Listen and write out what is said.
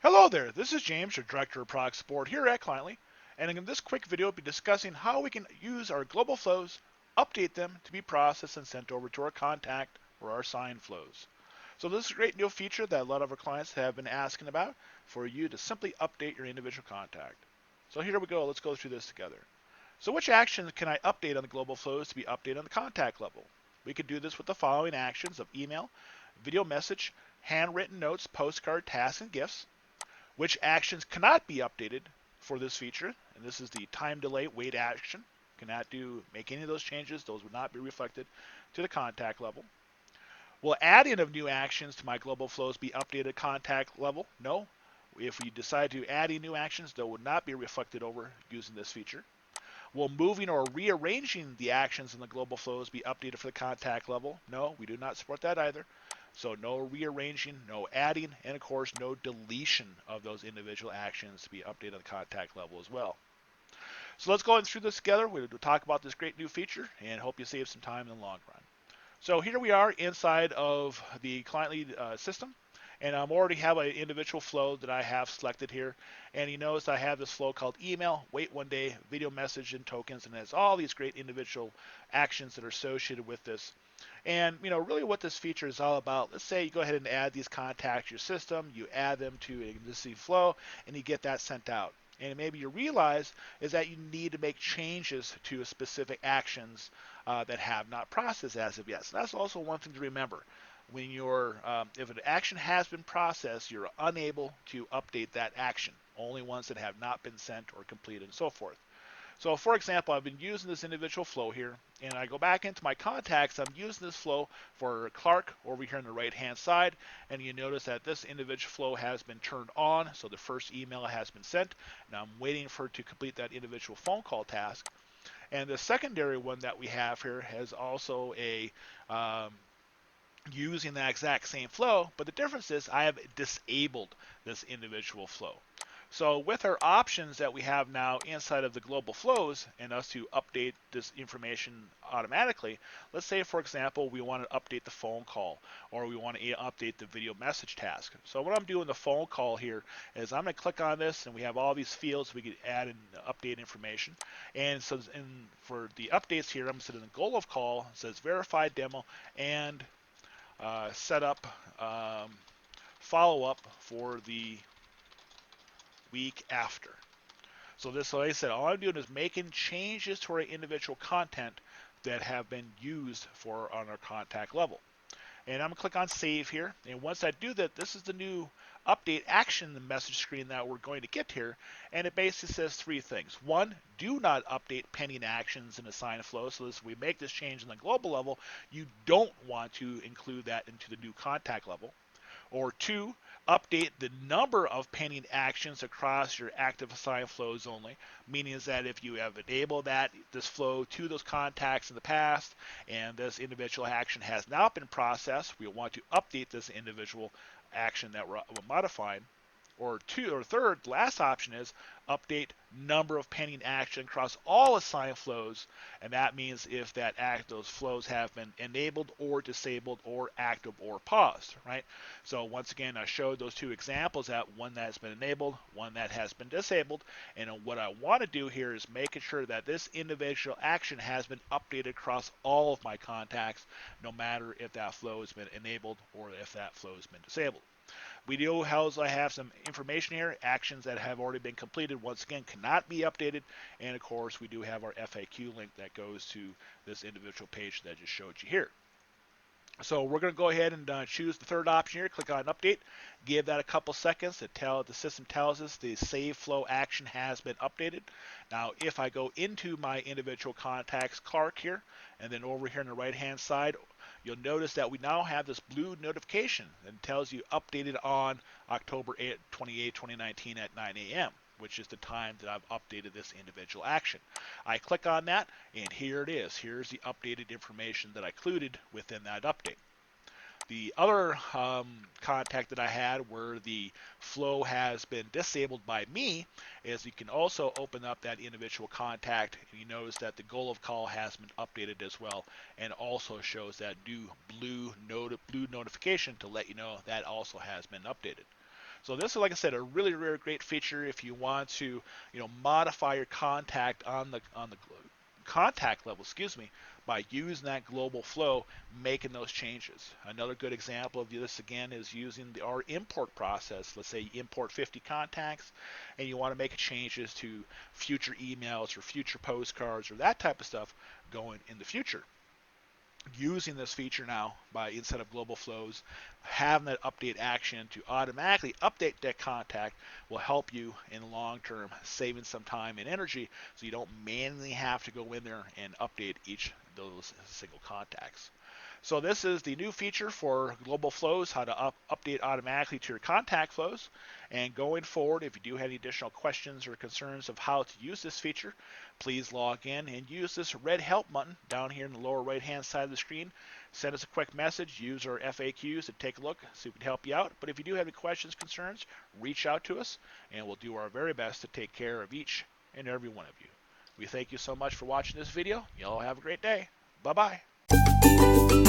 Hello there, this is James, your Director of Product Support here at Cliently, and in this quick video I'll be discussing how we can use our global flows, update them to be processed and sent over to our contact or our sign flows. So this is a great new feature that a lot of our clients have been asking about for you to simply update your individual contact. So here we go, let's go through this together. So which actions can I update on the global flows to be updated on the contact level? We could do this with the following actions of email, video message, handwritten notes, postcard, tasks, and gifts. Which actions cannot be updated for this feature, and this is the time delay wait action. Cannot make any of those changes. Those would not be reflected to the contact level. Will adding of new actions to my global flows be updated at contact level? No. If we decide to add any new actions, they would not be reflected over using this feature. Will moving or rearranging the actions in the global flows be updated for the contact level? No, we do not support that either. So no rearranging, no adding, and of course no deletion of those individual actions to be updated at the contact level as well. So let's go through this together. We'll talk about this great new feature and hope you save some time in the long run. So here we are inside of the client lead system, and I already have an individual flow that I have selected here. And you notice I have this flow called email, wait 1 day, video message, and tokens, and it has all these great individual actions that are associated with this. And really what this feature is all about, let's say you go ahead and add these contacts to your system, you add them to an existing flow, and you get that sent out. And maybe you realize is that you need to make changes to specific actions that have not processed as of yet. So that's also one thing to remember. When if an action has been processed, you're unable to update that action. Only ones that have not been sent or completed and so forth. So for example, I've been using this individual flow here, and I go back into my contacts. I'm using this flow for Clark over here on the right hand side, and you notice that this individual flow has been turned on, so the first email has been sent. Now I'm waiting for it to complete that individual phone call task. And the secondary one that we have here has also a using that exact same flow, but the difference is I have disabled this individual flow. So with our options that we have now inside of the global flows and us to update this information automatically, let's say for example we want to update the phone call or we want to update the video message task. So what I'm doing the phone call here is I'm going to click on this and we have all these fields we can add and update information. And so for the updates here, I'm going to set in the goal of call, it says verified demo and set up follow up for the week after. So this, like I said, all I'm doing is making changes to our individual content that have been used for on our contact level. And I'm gonna click on save here. And once I do that, this is the new update action the message screen that we're going to get here. And it basically says three things. One, do not update pending actions in the sign flow. So this, we make this change in the global level, you don't want to include that into the new contact level. Or two, update the number of pending actions across your active assigned flows only, meaning is that if you have enabled this flow to those contacts in the past and this individual action has not been processed, we want to update this individual action that we're modifying. Or third, the last option is update number of pending action across all assigned flows, and that means if those flows have been enabled or disabled or active or paused, right? So once again, I showed those two examples, that one that has been enabled, one that has been disabled, and what I want to do here is making sure that this individual action has been updated across all of my contacts, no matter if that flow has been enabled or if that flow has been disabled. We do also have some information here. Actions that have already been completed, once again, cannot be updated. And of course, we do have our FAQ link that goes to this individual page that I just showed you here. So we're going to go ahead and choose the third option here. Click on update. Give that a couple seconds to tell the system tells us the save flow action has been updated. Now, if I go into my individual contacts, Clark here, and then over here on the right hand side, you'll notice that we now have this blue notification that tells you updated on October 28, 2019 at 9 a.m., which is the time that I've updated this individual action. I click on that, and here it is. Here's the updated information that I included within that update. The other contact that I had where the flow has been disabled by me is you can also open up that individual contact, and you notice that the goal of call has been updated as well, and also shows that new blue notification to let you know that also has been updated. So this is, like I said, a really, really great feature if you want to, modify your contact on the contact level, by using that global flow, making those changes. Another good example of this again is using our import process. Let's say you import 50 contacts and you want to make changes to future emails or future postcards or that type of stuff going in the future. Using this feature now by instead of global flows, having that update action to automatically update that contact will help you in the long term, saving some time and energy so you don't manually have to go in there and update each of those single contacts. So this is the new feature for global flows, how to update automatically to your contact flows. And going forward, if you do have any additional questions or concerns of how to use this feature, please log in and use this red help button down here in the lower right hand side of the screen. Send us a quick message, use our FAQs to take a look, see if we can help you out. But if you do have any questions, concerns, reach out to us and we'll do our very best to take care of each and every one of you. We thank you so much for watching this video. Y'all have a great day. Bye-bye.